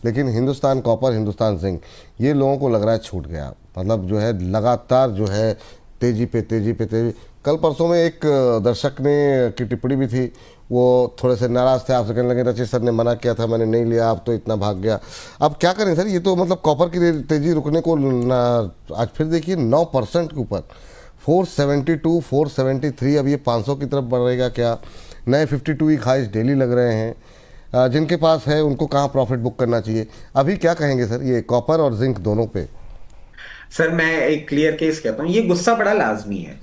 लेकिन Hindustan copper, Hindustan zinc, ये लोगों को लग रहा है छूट गया। मतलब जो है लगातार जो है तेजी पे तेजी पे तेजी। कल परसों में एक दर्शक ने की टिप्पणी भी थी, वो थोड़े से नाराज़ थे, आपसे कहने लगे रचित सर ने मना किया था, मैंने नहीं लिया, अब तो इतना भाग गया। अब क्या करें सर, ये तो मतलब कॉपर की तेज़ी रुकने को आज फिर देखिए 9% के ऊपर, 472, 473, अब ये 500 की तरफ बढ़ेगा क्या? नए 52 वीक हाइज डेली लग रहे हैं। जिनके पास है उनको कहाँ प्रॉफिट बुक करना चाहिए? अभी क्या कहेंगे सर ये कॉपर और जिंक दोनों पे? सर मैं एक क्लियर केस कहता हूँ, ये गुस्सा बड़ा लाजमी है।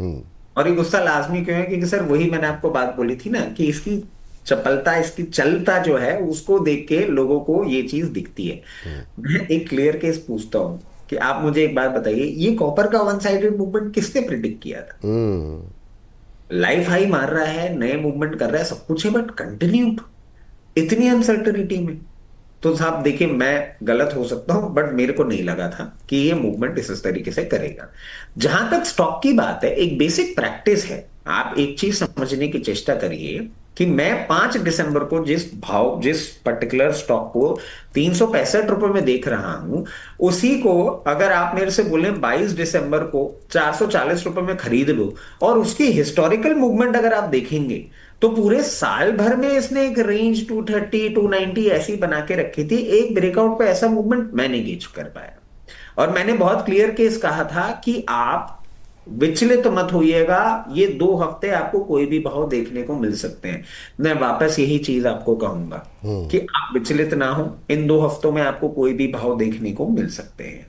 और ये गुस्सा लाजमी क्यों है? क्योंकि सर वही मैंने आपको बात बोली थी ना कि इसकी चपलता, इसकी चलता जो है उसको देख के लोगों को ये चीज दिखती है। मैं एक क्लियर केस पूछता हूँ कि आप मुझे एक बात बताइए, ये कॉपर का वन साइडेड मूवमेंट किसने प्रिडिक्ट किया था? हम्म। लाइफ हाई मार रहा है, नए मूवमेंट कर रहा है, सब कुछ है, बट कंटिन्यूड इतनी अनसर्टनिटी में। तो साहब देखिए, मैं गलत हो सकता हूं बट मेरे को नहीं लगा था कि ये मूवमेंट इस तरीके से करेगा। जहां तक स्टॉक की बात है, एक बेसिक प्रैक्टिस है। आप एक चीज समझने की चेष्टा करिए कि मैं 5 दिसंबर को जिस पर्टिकुलर स्टॉक को 365 रुपए में देख रहा हूं, उसी को अगर आप मेरे से बोले 22 दिसंबर को 440 रुपए में खरीद लो, और उसकी हिस्टोरिकल मूवमेंट अगर आप देखेंगे, तो पूरे साल भर में इसने एक रेंज 230 290 ऐसी बना के रखी थी। एक ब्रेकआउट पे ऐसा मूवमेंट मैंने गेज कर पाया। और मैंने बहुत क्लियर केस कहा था कि आप विचलित मत होइएगा, ये 2 हफ्ते आपको कोई भी भाव देखने को मिल सकते हैं। मैं वापस यही चीज आपको कहूंगा कि आप विचलित ना हो, इन 2 हफ्तों में आपको कोई भी भाव देखने को मिल सकते हैं।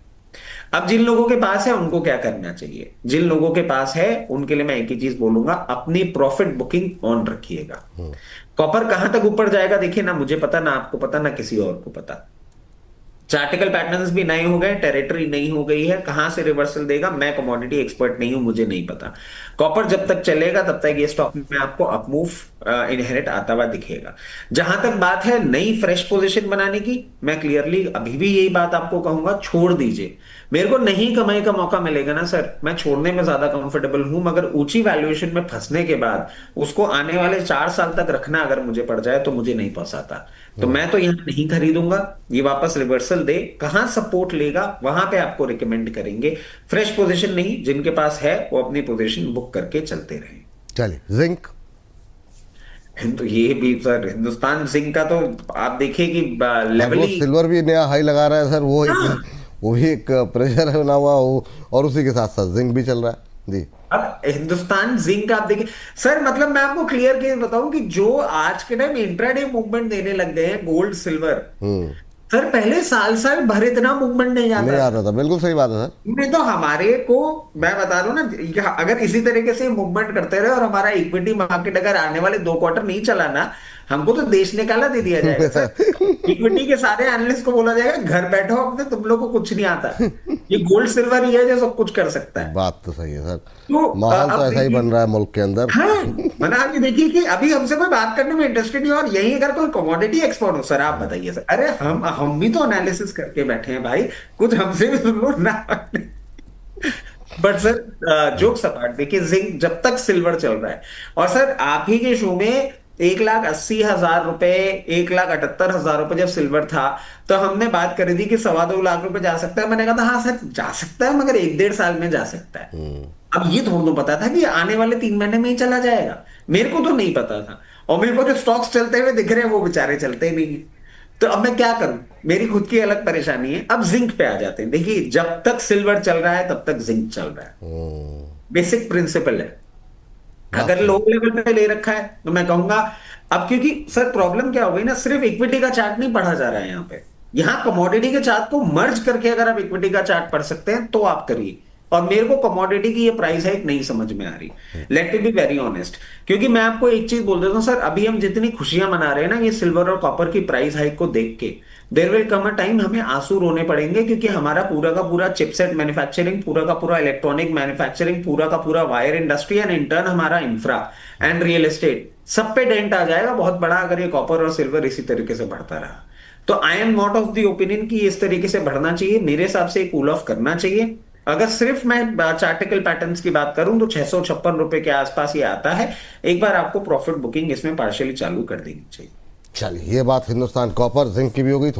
अब जिन लोगों के पास है उनको क्या करना चाहिए? जिन लोगों के पास है उनके लिए मैं एक ही चीज बोलूंगा, अपनी प्रॉफिट बुकिंग ऑन रखिएगा। कॉपर कहां तक ऊपर जाएगा देखिए, ना मुझे पता, ना आपको पता, ना किसी और को पता। चार्टिकल पैटर्न्स भी नए हो गए, टेरिटरी नई हो गई है, कहां से रिवर्सल देगा मैं कमोडिटी एक्सपर्ट नहीं हूं, मुझे नहीं पता। कॉपर जब तक चलेगा तब तक ये स्टॉक में आपको अपमूव इनहेरिट आता हुआ दिखेगा। जहां तक बात है नई फ्रेश पोजीशन बनाने की, मैं क्लियरली अभी भी यही बात आपको कहूंगा, छोड़ दीजिए। मेरे को नहीं कमाई का मौका मिलेगा ना सर, मैं छोड़ने में ज्यादा कंफर्टेबल हूं, मगर ऊंची वैल्यूएशन में फंसने के बाद उसको आने वाले 4 साल तक रखना अगर मुझे पड़ जाए तो मुझे नहीं पोसाता। तो मैं तो यहां नहीं खरीदूंगा। ये वापस रिवर्सल दे, कहां सपोर्ट लेगा वहां पे आपको रिकमेंड करेंगे। फ्रेश पोजीशन नहीं, जिनके पास है वो अपनी पोजीशन बुक करके चलते रहे। चलिए जिंक। तो ये भी सर हिंदुस्तान जिंक का तो आप देखिए कि अब लेवल वो ही। सिल्वर भी नया हाई लगा रहा है सर, हाँ। वो भी एक प्रेशर है बना हुआ वो, और उसी के साथ साथ जिंक भी चल रहा है जी। अब हिंदुस्तान जिंक आप देखिए सर, मतलब मैं आपको क्लियर केस बताऊं कि जो आज के टाइम इंट्राडे मूवमेंट देने लग गए हैं गोल्ड सिल्वर, हम्म। सर पहले साल साल भर इतना मूवमेंट नहीं नहीं आता आ था। रहा था, बिल्कुल सही बात है सर। नहीं तो हमारे को, मैं बता रहा हूं ना, अगर इसी तरीके से मूवमेंट करते रहे और हमारा इक्विटी मार्केट अगर आने वाले 2 क्वार्टर नहीं चला ना, हमको तो देश निकाला दे दिया जाएगा सर। इक्विटी के सारे एनालिस्ट को बोला जाएगा घर बैठो अपने, तुम लोग को कुछ नहीं आता। ये गोल्ड सिल्वर ही है जो सब कुछ कर सकता है। बात तो सही है सर। तो माहौल तो अब ऐसा ही देखिए, बन रहा है मुल्क के अंदर। हाँ, मैंने आप ये देखिए कि अभी हमसे कोई बात करने में इंटरेस्टेड नहीं है, और यही अगर कोई कमोडिटी एक्सपर्ट हो, सर आप बताइए सर, अरे हम भी तो एनालिसिस करके बैठे हैं भाई, कुछ हमसे भी सुन लो ना। बट सर जोक्स अपार्ट, देखिए जिंक जब तक सिल्वर चल रहा है, और सर आप ही के शो में 1,80,000 रुपए, 1,78,000 रुपए जब सिल्वर था, तो हमने बात करी थी कि 2.25 लाख रुपए जा सकता है। मैंने कहा था हाँ सर जा सकता है, मगर 1 1.5 साल में जा सकता है। अब ये थोड़ा तो पता था कि आने वाले 3 महीने में ही चला जाएगा, मेरे को तो नहीं पता था। और मेरे को जो स्टॉक्स चलते हुए दिख रहे हैं वो बेचारे चलते ही नहीं। तो अब मैं क्या करूं, मेरी खुद की अलग परेशानी है। अब जिंक पे आ जाते हैं। देखिए जब तक सिल्वर चल रहा है तब तक जिंक चल रहा है, बेसिक प्रिंसिपल है। बात अगर सही लो है। लेवल पे ले रखा है तो मैं कहूंगा, अब क्योंकि सर प्रॉब्लम क्या हो गई ना, सिर्फ इक्विटी का चार्ट नहीं पढ़ा जा रहा है यहाँ पे, यहाँ कमोडिटी के चार्ट को मर्ज करके अगर आप इक्विटी का चार्ट पढ़ सकते हैं तो आप करिए। और मेरे को कमोडिटी की ये प्राइस हाइक नहीं समझ में आ रही, let me be very honest. क्योंकि मैं आपको एक चीज बोल देता हूँ सर, अभी हम जितनी खुशियां मना रहे हैं ना ये सिल्वर और कॉपर की प्राइस हाइक को देख के, there will come a time हमें आंसू रोने पड़ेंगे, क्योंकि हमारा पूरा का पूरा चिपसेट मैन्युफैक्चरिंग, पूरा का पूरा इलेक्ट्रॉनिक मैन्युफैक्चरिंग, पूरा का पूरा वायर इंडस्ट्री एंड इंटर्न हमारा इंफ्रा एंड रियल एस्टेट, सब पे डेंट आ जाएगा बहुत बड़ा, अगर ये कॉपर और सिल्वर इसी तरीके से बढ़ता रहा। तो I am not of the opinion कि इस तरीके से बढ़ना चाहिए, मेरे हिसाब से कूल ऑफ करना चाहिए। अगर सिर्फ मैं चार्टिकल पैटर्न्स की बात करूं तो 656 रुपए के आसपास ये आता है। एक बार आपको प्रॉफिट बुकिंग इसमें पार्शियली चालू कर देनी चाहिए। चलिए ये बात हिंदुस्तान कॉपर जिंक की भी हो गई।